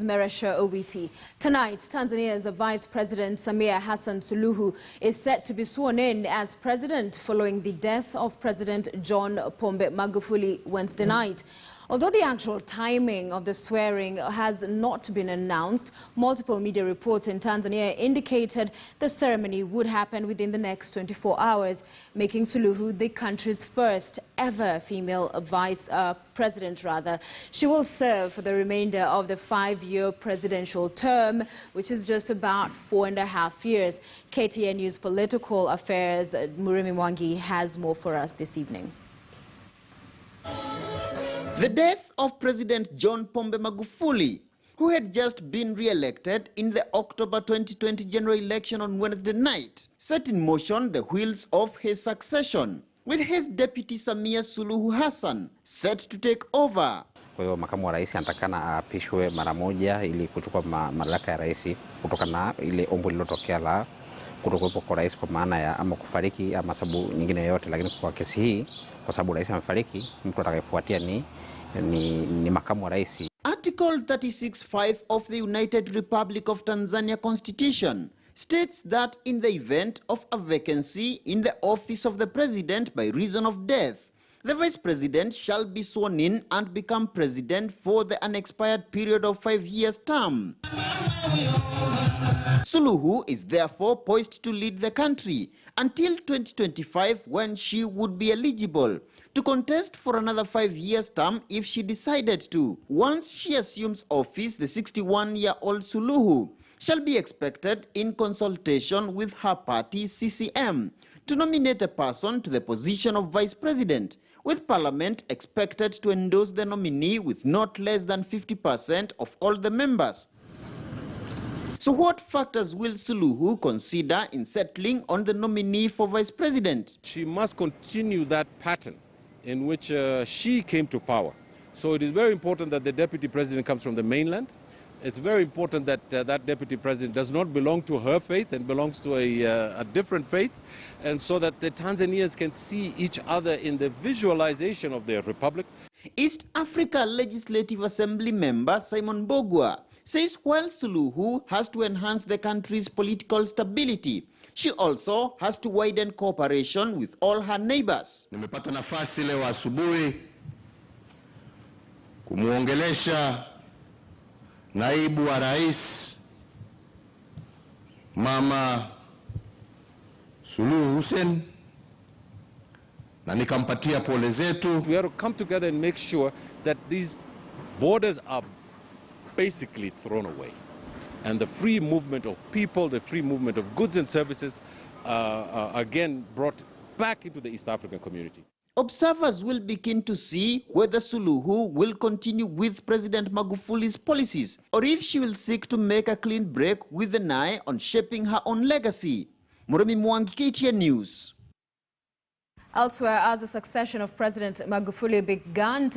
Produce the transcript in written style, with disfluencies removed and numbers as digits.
Meresha Owiti. Tonight, Tanzania's Vice President Samia Hassan Suluhu is set to be sworn in as president following the death of President John Pombe Magufuli Wednesday night. Although the actual timing of the swearing has not been announced, multiple media reports in Tanzania indicated the ceremony would happen within the next 24 hours, making Suluhu the country's first ever female vice president. She will serve for the remainder of the 5-year presidential term, which is just about 4.5 years. KTN News Political Affairs' Murimi Mwangi has more for us this evening. The death of President John Pombe Magufuli, who had just been re-elected in the October 2020 general election on Wednesday night, set in motion the wheels of his succession, with his deputy Samia Suluhu Hassan set to take over. Kwa hiyo makamu wa rais anatakana aapishwe mara moja ili kuchukua mamlaka ya rais kutokana na ile ombi lililotokea la kutokuwepo kwa rais kwa maana ya ama kufariki ama sababu nyingine yoyote, lakini kwa kesi hii kwa sababu rais amefariki, mtu atakayefuatia ni makamu wa rais. Article 36(5) of the United Republic of Tanzania Constitution states that in the event of a vacancy in the office of the president by reason of death, the vice president shall be sworn in and become president for the unexpired period of 5 years term. Suluhu is therefore poised to lead the country until 2025, when she would be eligible to contest for another 5 years term if she decided to. Once she assumes office, the 61-year-old Suluhu shall be expected, in consultation with her party CCM, to nominate a person to the position of vice president, with parliament expected to endorse the nominee with not less than 50% of all the members. So what factors will Suluhu consider in settling on the nominee for vice president? She must continue that pattern in which she came to power. So it is very important that the deputy president comes from the mainland. It's very important that that deputy president does not belong to her faith and belongs to a different faith, and so that the Tanzanians can see each other in the visualization of their republic. East Africa Legislative Assembly member Simon Bogwa says while Suluhu has to enhance the country's political stability, she also has to widen cooperation with all her neighbors. Nimepata nafasi leo asubuhi kumuongelesha naibu wa rais Mama Suluhu Hussein na nikampatia pole zetu. We have to come together and make sure that these borders are basically thrown away, and the free movement of people, the free movement of goods and services again brought back into the East African community. Observers will be keen to see whether Suluhu will continue with President Magufuli's policies, or if she will seek to make a clean break with an eye on shaping her own legacy. Murimi Mwangi, KTN News. Elsewhere, as the succession of President Magufuli began